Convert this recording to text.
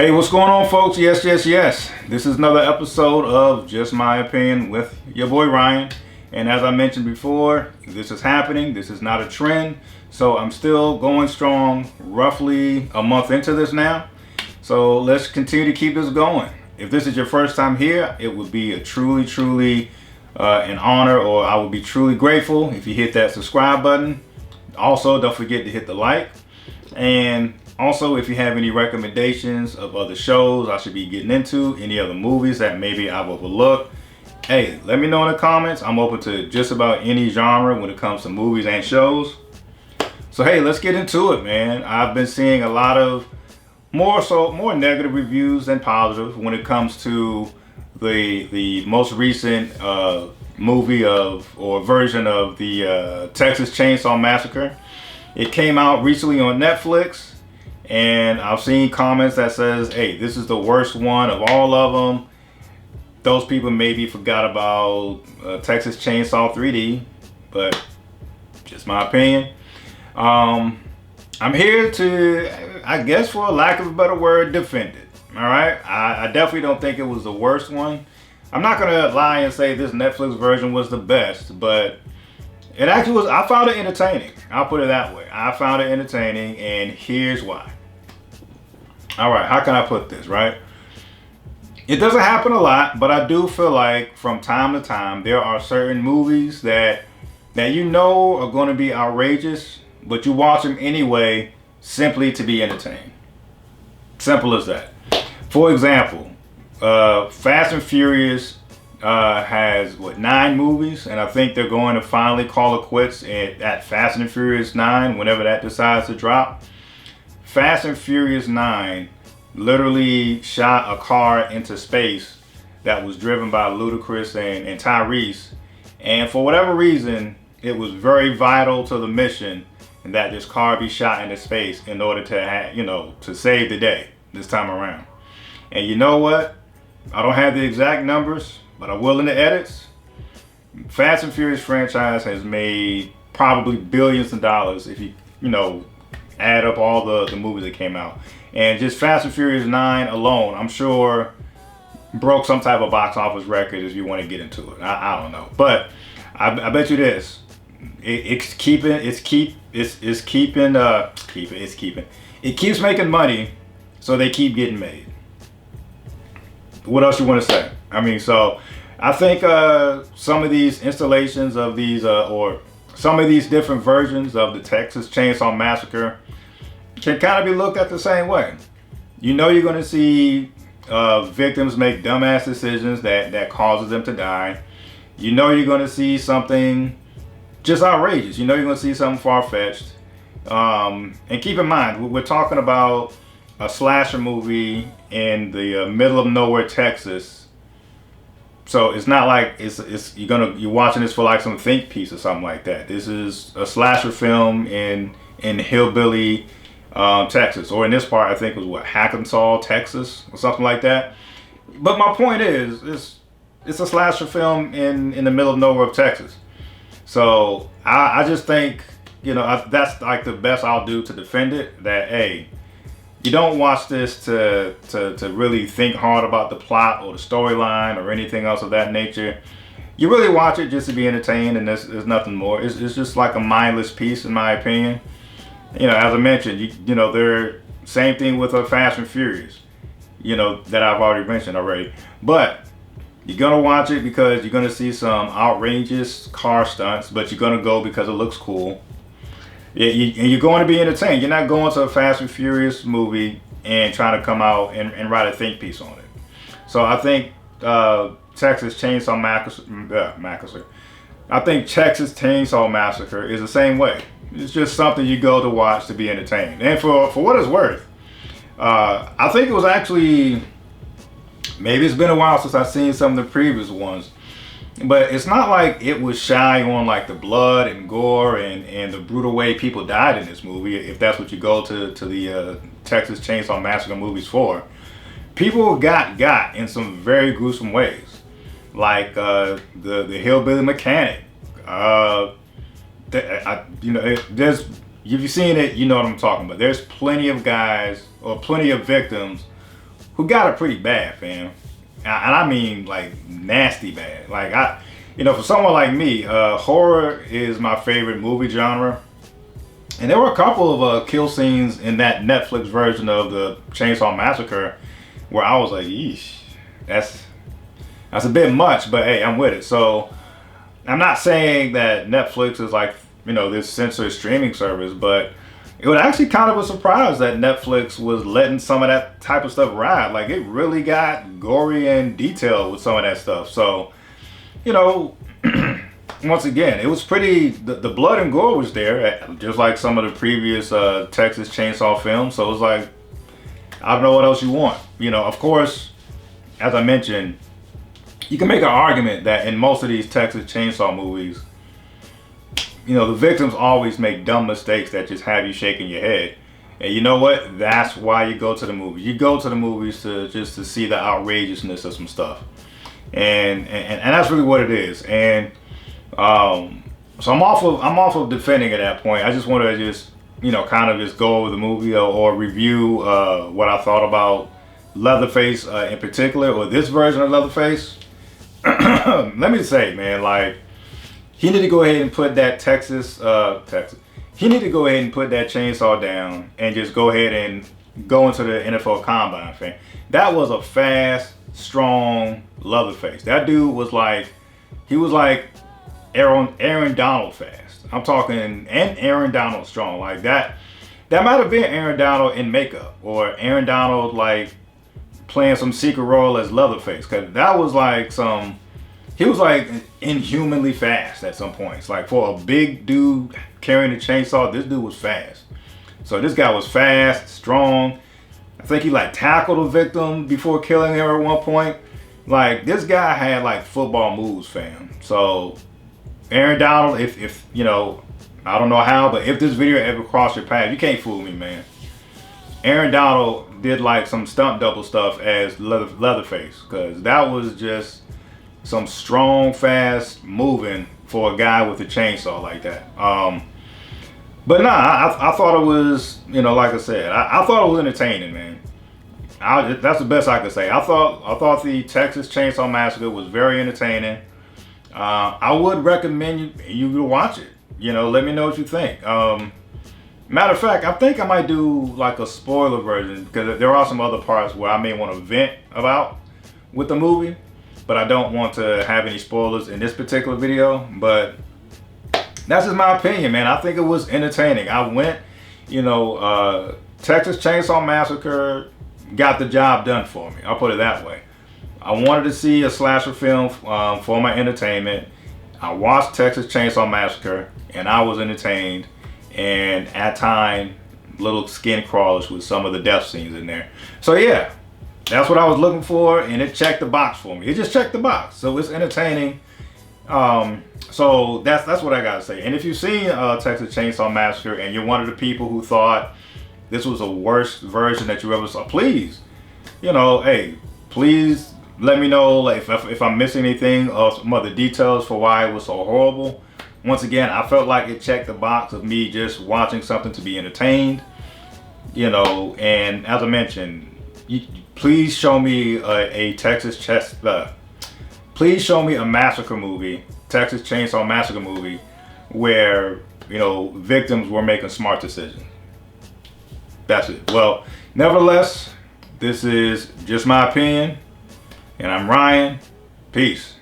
Hey, what's going on, folks? Yes. This is another episode of Just My Opinion with your boy Ryan. And as I mentioned before, this is happening. This is not a trend. So I'm still going strong, roughly a month into this now. So let's continue to keep this going. If this is your first time here, it would be a truly an honor, or I would be truly grateful if you hit that subscribe button. Also, don't forget to hit the like. And also, if you have any recommendations of other shows I should be getting into, any other movies that maybe I've overlooked, hey, let me know in the comments. I'm open to just about any genre when it comes to movies and shows. So hey, let's get into it, man. I've been seeing a lot of more negative reviews than positive when it comes to the most recent movie of or version of the Texas Chainsaw Massacre. It came out recently on Netflix. And I've seen comments that says, hey, this is the worst one of all of them. Those people maybe forgot about Texas Chainsaw 3D, but just my opinion. I'm here to, I guess for a lack of a better word, defend it. All right? I definitely don't think it was the worst one. I'm not going to lie and say this Netflix version was the best, but it actually was. I found it entertaining. I'll put it that way. I found it entertaining, and here's why. All right, how can I put this, right? It doesn't happen a lot, but I do feel like from time to time there are certain movies that you know are going to be outrageous, but you watch them anyway simply to be entertained. Simple as that. For example, Fast and Furious has 9 movies, and I think they're going to finally call it quits at Fast and Furious 9 whenever that decides to drop. Fast and Furious 9 literally shot a car into space that was driven by Ludacris and Tyrese, and for whatever reason it was very vital to the mission that this car be shot into space in order to to save the day this time around. And you know what? I don't have the exact numbers, but I'm willing to edits. Fast and Furious franchise has made probably billions of dollars if you add up all the movies that came out. And just Fast and Furious 9 alone, I'm sure broke some type of box office record if you want to get into it. I don't know. But I bet you this. It keeps making money, so they keep getting made. What else you want to say? I mean, so I think some of these installations of these or some of these different versions of the Texas Chainsaw Massacre can kind of be looked at the same way. You know you're going to see victims make dumbass decisions that causes them to die. You know you're going to see something just outrageous. You know you're going to see something far-fetched. And keep in mind, we're talking about a slasher movie in the middle of nowhere, Texas. So it's not like you're watching this for like some think piece or something like that. This is a slasher film in hillbilly Texas, or in this part I think it was Hackensaw, Texas, or something like that. But my point is, it's a slasher film in the middle of nowhere of Texas. So I just think that's like the best I'll do to defend it. That hey, you don't watch this to really think hard about the plot or the storyline or anything else of that nature. You really watch it just to be entertained, and there's nothing more. It's just like a mindless piece, in my opinion. As I mentioned, they're same thing with Fast and Furious, that I've already mentioned already. But you're gonna watch it because you're gonna see some outrageous car stunts, but you're gonna go because it looks cool. And you're going to be entertained. You're not going to a Fast and Furious movie and trying to come out and write a think piece on it. So I think Texas Chainsaw Massacre. I think Texas Chainsaw Massacre is the same way. It's just something you go to watch to be entertained. And for what it's worth, I think it was actually, maybe it's been a while since I've seen some of the previous ones, but it's not like it was shy on like the blood and gore and the brutal way people died in this movie, if that's what you go to the Texas Chainsaw Massacre movies for. People got in some very gruesome ways, like the hillbilly mechanic. There's, if you've seen it, you know what I'm talking about. There's plenty of guys or plenty of victims who got it pretty bad, fam. And I mean like nasty bad. Like for someone like me, horror is my favorite movie genre. And there were a couple of kill scenes in that Netflix version of the Chainsaw Massacre where I was like, yeesh, that's a bit much, but hey, I'm with it. So I'm not saying that Netflix is like, this censored streaming service, but it was actually kind of a surprise that Netflix was letting some of that type of stuff ride. Like, it really got gory and detailed with some of that stuff. So, once again, it was pretty, the blood and gore was there, just like some of the previous Texas Chainsaw films. So it was like, I don't know what else you want. Of course, as I mentioned, you can make an argument that in most of these Texas Chainsaw movies, the victims always make dumb mistakes that just have you shaking your head. And you know what? That's why you go to the movies. You go to the movies to see the outrageousness of some stuff. And that's really what it is. And so I'm off of defending at that point. I just want to just kind of just go over the movie or review what I thought about Leatherface in particular, or this version of Leatherface. Let me say, man, like, he need to go ahead and put that he need to go ahead and put that chainsaw down and just go ahead and go into the NFL Combine, fam. That was a fast, strong Leatherface. That dude was like, he was like Aaron Donald fast. I'm talking, and Aaron Donald strong. Like that might have been Aaron Donald in makeup, or Aaron Donald like playing some secret role as Leatherface, because that was like he was like inhumanly fast at some points. Like, for a big dude carrying a chainsaw, this dude was fast. So this guy was fast, strong. I think he like tackled a victim before killing her at one point. Like, this guy had like football moves, fam. So Aaron Donald, if I don't know how, but if this video ever crossed your path, you can't fool me, man. Aaron Donald did like some stunt double stuff as Leatherface, because that was just some strong, fast moving for a guy with a chainsaw like that. But nah, I thought it was, like I said, I thought it was entertaining, man. That's the best I could say. I thought the Texas Chainsaw Massacre was very entertaining. I would recommend you to watch it. Let me know what you think. Matter of fact, I think I might do like a spoiler version, because there are some other parts where I may want to vent about with the movie, but I don't want to have any spoilers in this particular video. But that's just my opinion, man. I think it was entertaining. I went, Texas Chainsaw Massacre got the job done for me. I'll put it that way. I wanted to see a slasher film for my entertainment. I watched Texas Chainsaw Massacre and I was entertained, and at times little skin crawlers with some of the death scenes in there. So yeah, that's what I was looking for, and it checked the box for me. It just checked the box, so it's entertaining. So that's what I gotta say. And if you've seen Texas Chainsaw Massacre and you're one of the people who thought this was a worst version that you ever saw, please, hey, please let me know if I'm missing anything or some other details for why it was so horrible. Once again, I felt like it checked the box of me just watching something to be entertained, and as I mentioned, please show me please show me a massacre movie, Texas Chainsaw Massacre movie, where, victims were making smart decisions. That's it. Well, nevertheless, this is just my opinion, and I'm Ryan. Peace.